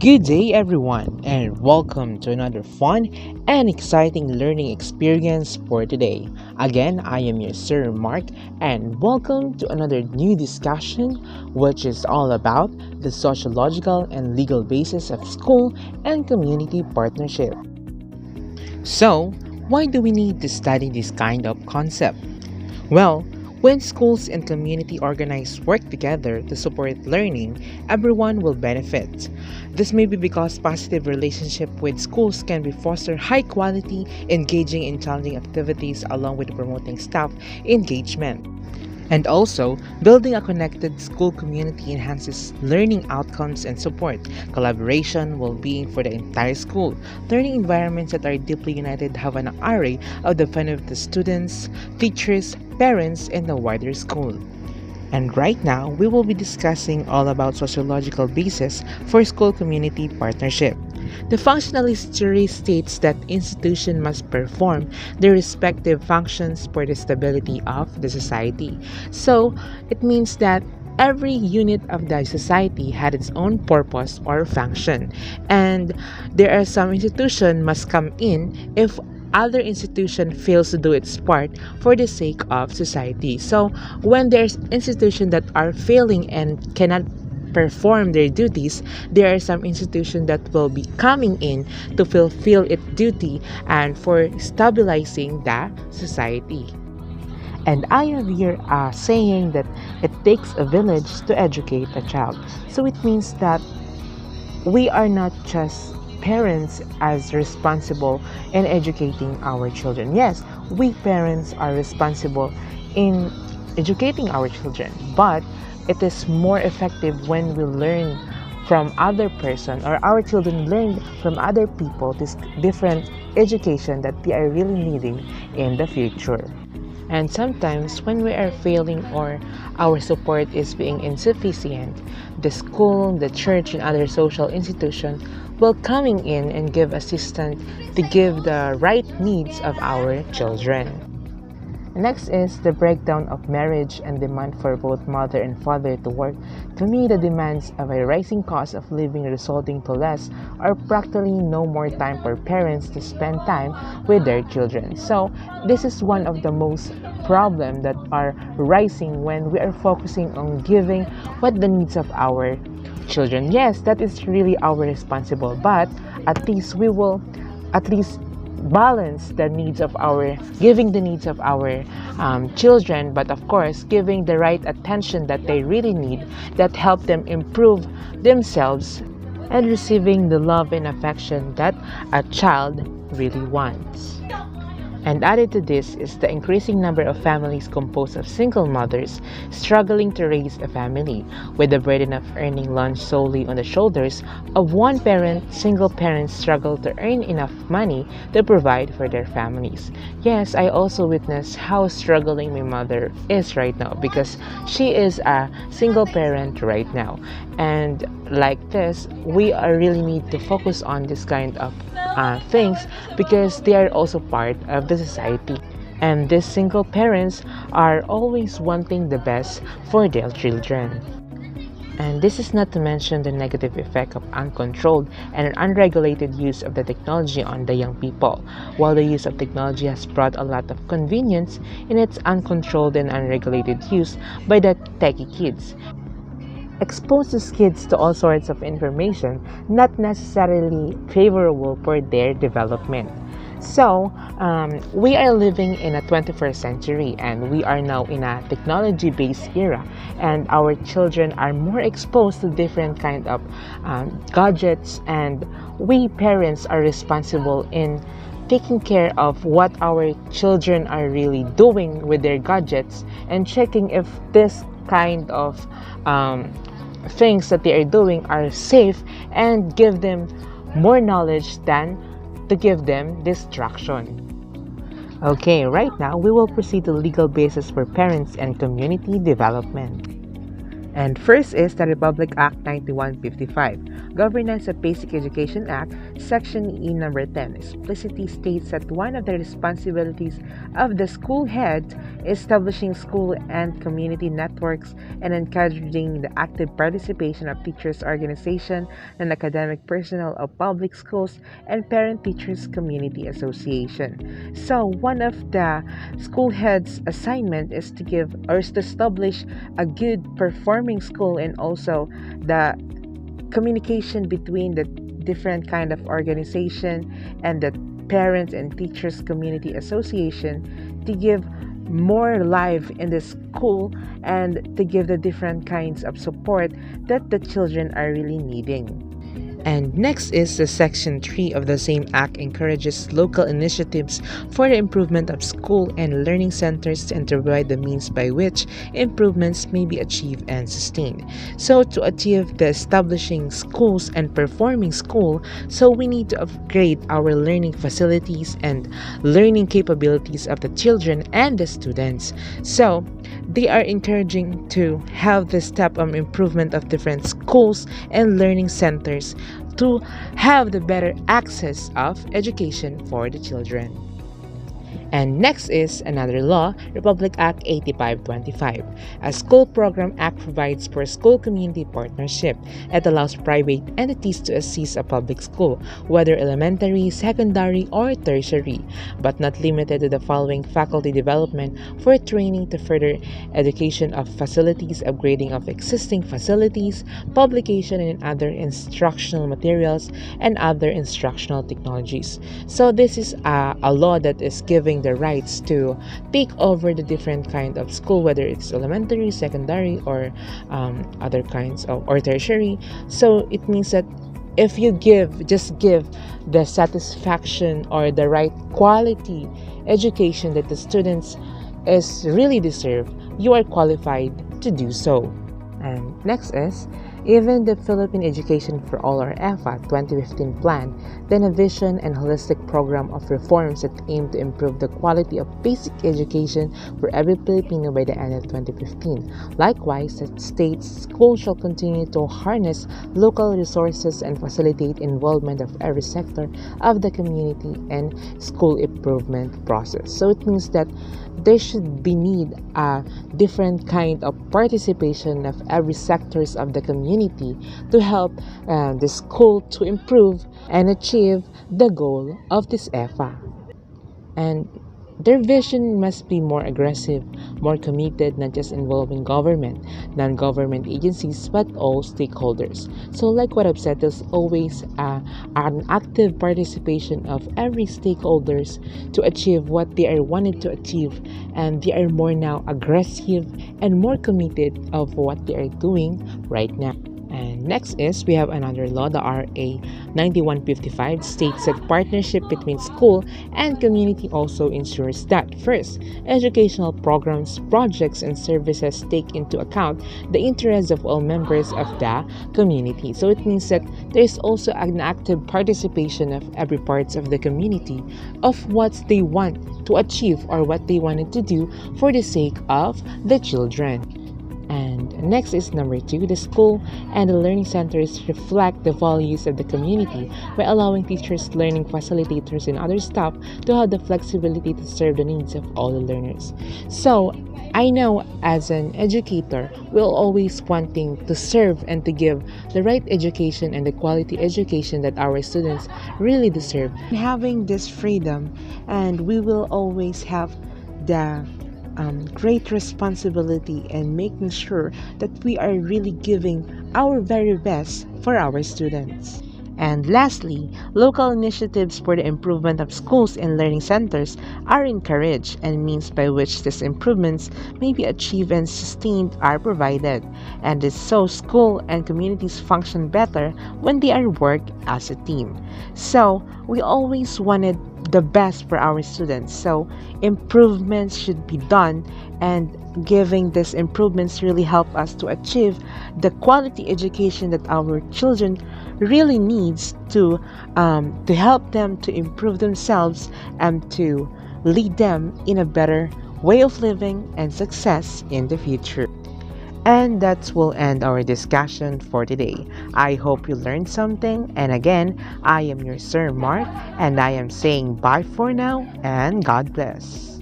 Good day, everyone, and welcome to another fun and exciting learning experience for today. Again, I am your Sir Mark, and welcome to another new discussion, which is all about the sociological and legal basis of school and community partnership. So, why do we need to study this kind of concept? Well, when schools and community organize work together to support learning, everyone will benefit. This may be because positive relationship with schools can be foster high quality, engaging in challenging activities along with promoting staff engagement. And also, building a connected school community enhances learning outcomes and support collaboration, well-being for the entire school. Learning environments that are deeply united have an array of the benefit to students, teachers, parents, and the wider school. And right now, we will be discussing all about sociological basis for school community partnership. The functionalist theory states that institutions must perform their respective functions for the stability of the society. So, it means that every unit of the society had its own purpose or function, and there are some institution must come in if other institution fails to do its part for the sake of society. So when there's institutions that are failing and cannot perform their duties, there are some institutions that will be coming in to fulfill its duty and for stabilizing the society. And I am here saying that it takes a village to educate a child. So it means that we are not just parents as responsible in educating our children. Yes, we parents are responsible in educating our children, but it is more effective when we learn from other person or our children learn from other people this different education that they are really needing in the future. And sometimes when we are failing or our support is being insufficient, the school, the church, and other social institutions will coming in and give assistance to give the right needs of our children. Next is the breakdown of marriage and demand for both mother and father to work. To me, the demands of a rising cost of living resulting to less or practically no more time for parents to spend time with their children. So this is one of the most problems that are rising when we are focusing on giving what the needs of our children. Yes, that is really our responsible, but at least we will at least balance the needs of our giving the needs of our children, but of course giving the right attention that they really need that help them improve themselves and receiving the love and affection that a child really wants. And added to this is the increasing number of families composed of single mothers struggling to raise a family, with the burden of earning lunch solely on the shoulders of one parent. Single parents struggle to earn enough money to provide for their families. Yes, I also witness how struggling my mother is right now because she is a single parent right now. And like this, we are really need to focus on this kind of things because they are also part of the society. And these single parents are always wanting the best for their children. And this is not to mention the negative effect of uncontrolled and unregulated use of the technology on the young people. While the use of technology has brought a lot of convenience in its uncontrolled and unregulated use by the techie kids, exposes kids to all sorts of information not necessarily favorable for their development. So, we are living in a 21st century and we are now in a technology-based era, and our children are more exposed to different kind of gadgets, and we parents are responsible in taking care of what our children are really doing with their gadgets and checking if this kind of things that they are doing are safe and give them more knowledge than to give them distraction. Okay, right now we will proceed to legal basis for parents and community development. And first is the Republic Act 9155, Governance of Basic Education Act, Section E number 10, explicitly states that one of the responsibilities of the school head is establishing school and community networks and encouraging the active participation of teachers' organization and academic personnel of public schools and parent-teachers community association. So one of the school head's assignment is to give or is to establish a good performing school, and also the communication between the different kind of organization and the parents and teachers community association to give more life in the school and to give the different kinds of support that the children are really needing. And next is the Section 3 of the same act encourages local initiatives for the improvement of school and learning centers and to provide the means by which improvements may be achieved and sustained. So to achieve the establishing schools and performing school, so we need to upgrade our learning facilities and learning capabilities of the children and the students. So they are encouraging to have the step of improvement of different schools and learning centers to have the better access of education for the children. And next is another law, Republic Act 8525. A school program act provides for school community partnership. It allows private entities to assist a public school, whether elementary, secondary, or tertiary, but not limited to the following: faculty development for training to further education of facilities, upgrading of existing facilities, publication and other instructional materials, and other instructional technologies. So this is a law that is giving the rights to take over the different kind of school, whether it's elementary, secondary, or other kinds of or tertiary. So it means that if you just give the satisfaction or the right quality education that the students is really deserve, you are qualified to do so. And next is, even the Philippine Education for All or EFA 2015 plan, then a vision and holistic program of reforms that aim to improve the quality of basic education for every Filipino by the end of 2015. Likewise, it states schools shall continue to harness local resources and facilitate involvement of every sector of the community and school improvement process. So it means that there should be need a different kind of participation of every sectors of the community to help the school to improve and achieve the goal of this EFA. And their vision must be more aggressive, more committed, not just involving government, non-government agencies, but all stakeholders. So like what I've said, there's always an active participation of every stakeholders to achieve what they are wanted to achieve, and they are more now aggressive and more committed of what they are doing right now. And next is, we have another law, the RA 9155, states that partnership between school and community also ensures that, first, educational programs, projects, and services take into account the interests of all members of the community. So it means that there is also an active participation of every parts of the community of what they want to achieve or what they wanted to do for the sake of the children. And next is number 2, the school and the learning centers reflect the values of the community by allowing teachers, learning facilitators, and other staff to have the flexibility to serve the needs of all the learners. So I know as an educator, we're always wanting to serve and to give the right education and the quality education that our students really deserve. Having this freedom, and we will always have the great responsibility and making sure that we are really giving our very best for our students. And lastly, local initiatives for the improvement of schools and learning centers are encouraged, and means by which these improvements may be achieved and sustained are provided. And this so school and communities function better when they are work as a team. So we always wanted the best for our students. So improvements should be done, and giving these improvements really help us to achieve the quality education that our children really needs to help them to improve themselves and to lead them in a better way of living and success in the future. And that will end our discussion for today. I hope you learned something. And again, I am your Sir Mark, and I am saying bye for now, and God bless.